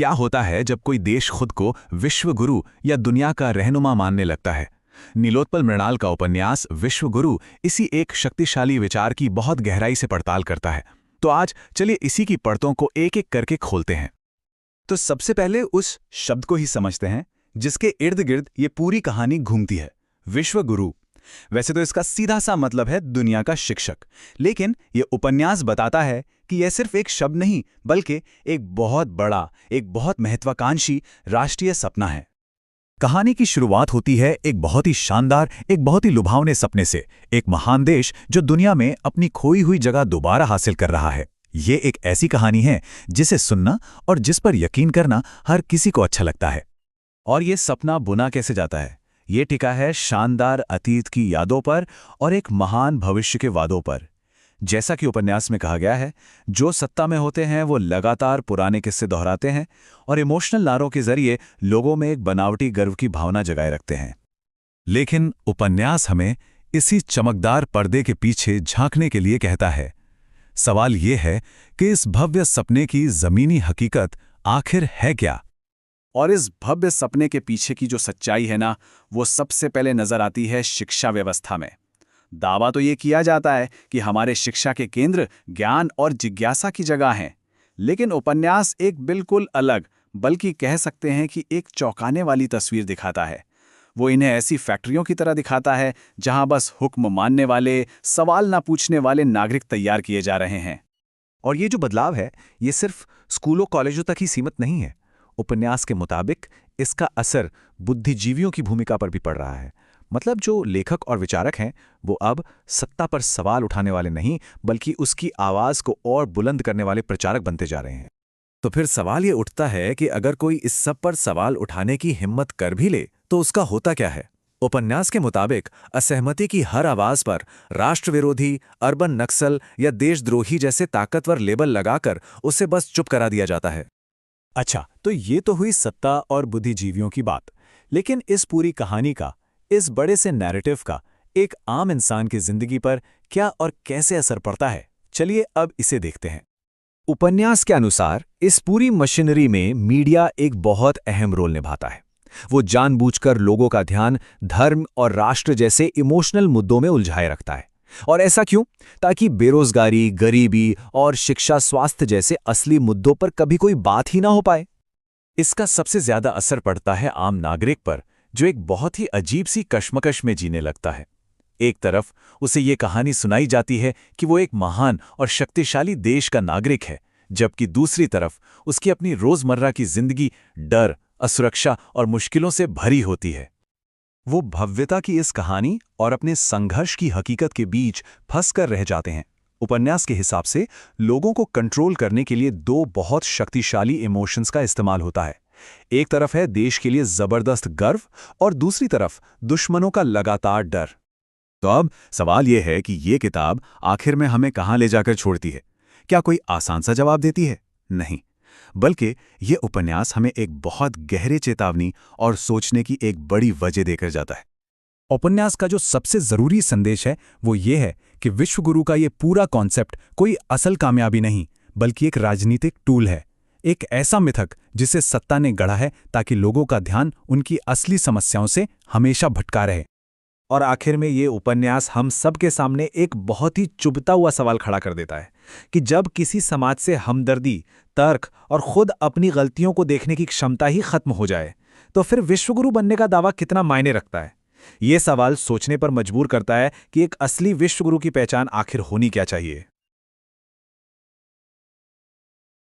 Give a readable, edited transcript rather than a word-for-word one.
क्या होता है जब कोई देश खुद को विश्व गुरु या दुनिया का रहनुमा मानने लगता है। नीलोत्पल मृणाल का उपन्यास विश्व गुरु इसी एक शक्तिशाली विचार की बहुत गहराई से पड़ताल करता है। तो आज चलिए इसी की परतों को एक एक करके खोलते हैं। तो सबसे पहले उस शब्द को ही समझते हैं जिसके इर्द गिर्द ये पूरी कहानी घूमती है, विश्व गुरु। वैसे तो इसका सीधा सा मतलब है दुनिया का शिक्षक, लेकिन ये उपन्यास बताता है कि यह सिर्फ एक शब्द नहीं बल्कि एक बहुत बड़ा, एक बहुत महत्वाकांक्षी राष्ट्रीय सपना है। कहानी की शुरुआत होती है एक बहुत ही शानदार, एक बहुत ही लुभावने सपने से। एक महान देश जो दुनिया में अपनी खोई हुई जगह दोबारा हासिल कर रहा है। ये एक ऐसी कहानी है जिसे सुनना और जिस पर यकीन करना हर किसी को अच्छा लगता है। और ये सपना बुना कैसे जाता है? ये टिका है शानदार अतीत की यादों पर और एक महान भविष्य के वादों पर। जैसा कि उपन्यास में कहा गया है, जो सत्ता में होते हैं वो लगातार पुराने किस्से दोहराते हैं और इमोशनल नारों के जरिए लोगों में एक बनावटी गर्व की भावना जगाए रखते हैं। लेकिन उपन्यास हमें इसी चमकदार पर्दे के पीछे झांकने के लिए कहता है। सवाल ये है कि इस भव्य सपने की जमीनी हकीकत आखिर है क्या? और इस भव्य सपने के पीछे की जो सच्चाई है ना, वो सबसे पहले नजर आती है शिक्षा व्यवस्था में। दावा तो ये किया जाता है कि हमारे शिक्षा के केंद्र ज्ञान और जिज्ञासा की जगह हैं, लेकिन उपन्यास एक बिल्कुल अलग, बल्कि कह सकते हैं कि एक चौंकाने वाली तस्वीर दिखाता है। वो इन्हें ऐसी फैक्ट्रियों की तरह दिखाता है जहां बस हुक्म मानने वाले, सवाल ना पूछने वाले नागरिक तैयार किए जा रहे हैं। और ये जो बदलाव है, ये सिर्फ स्कूलों कॉलेजों तक ही सीमित नहीं है। उपन्यास के मुताबिक इसका असर बुद्धिजीवियों की भूमिका पर भी पड़ रहा है। मतलब जो लेखक और विचारक हैं, वो अब सत्ता पर सवाल उठाने वाले नहीं, बल्कि उसकी आवाज को और बुलंद करने वाले प्रचारक बनते जा रहे हैं। तो फिर सवाल ये उठता है कि अगर कोई इस सब पर सवाल उठाने की हिम्मत कर भी ले, तो उसका होता क्या है? उपन्यास के मुताबिक असहमति की हर आवाज पर राष्ट्रविरोधी, अर्बन नक्सल या देशद्रोही जैसे ताकतवर लेबल लगाकर उसे बस चुप करा दिया जाता है। अच्छा, तो ये तो हुई सत्ता और बुद्धिजीवियों की बात, लेकिन इस पूरी कहानी का, इस बड़े से नैरेटिव का एक आम इंसान की जिंदगी पर क्या और कैसे असर पड़ता है? चलिए अब इसे देखते हैं। उपन्यास के अनुसार इस पूरी मशीनरी में मीडिया एक बहुत अहम रोल निभाता है। वो जानबूझकर लोगों का ध्यान धर्म और राष्ट्र जैसे इमोशनल मुद्दों में उलझाए रखता है। और ऐसा क्यों? ताकि बेरोजगारी, गरीबी और शिक्षा, स्वास्थ्य जैसे असली मुद्दों पर कभी कोई बात ही ना हो पाए। इसका सबसे ज्यादा असर पड़ता है आम नागरिक पर, जो एक बहुत ही अजीब सी कश्मकश में जीने लगता है। एक तरफ उसे ये कहानी सुनाई जाती है कि वो एक महान और शक्तिशाली देश का नागरिक है, जबकि दूसरी तरफ उसकी अपनी रोजमर्रा की जिंदगी डर, असुरक्षा और मुश्किलों से भरी होती है। वो भव्यता की इस कहानी और अपने संघर्ष की हकीकत के बीच फंसकर रह जाते हैं। उपन्यास के हिसाब से लोगों को कंट्रोल करने के लिए दो बहुत शक्तिशाली इमोशंस का इस्तेमाल होता है। एक तरफ है देश के लिए जबरदस्त गर्व और दूसरी तरफ दुश्मनों का लगातार डर। तो अब सवाल यह है कि ये किताब आखिर में हमें कहां ले जाकर छोड़ती है? क्या कोई आसान सा जवाब देती है? नहीं, बल्कि ये उपन्यास हमें एक बहुत गहरे चेतावनी और सोचने की एक बड़ी वजह देकर जाता है। उपन्यास का जो सबसे जरूरी संदेश है वो ये है कि विश्वगुरु का ये पूरा कॉन्सेप्ट कोई असल कामयाबी नहीं, बल्कि एक राजनीतिक टूल है, एक ऐसा मिथक जिसे सत्ता ने गढ़ा है ताकि लोगों का ध्यान उनकी असली समस्याओं से हमेशा भटका रहे। और आखिर में ये उपन्यास हम सब के सामने एक बहुत ही चुभता हुआ सवाल खड़ा कर देता है कि जब किसी समाज से हमदर्दी, तर्क और खुद अपनी गलतियों को देखने की क्षमता ही खत्म हो जाए, तो फिर विश्वगुरु बनने का दावा कितना मायने रखता है? ये सवाल सोचने पर मजबूर करता है कि एक असली विश्वगुरु की पहचान आखिर होनी क्या चाहिए।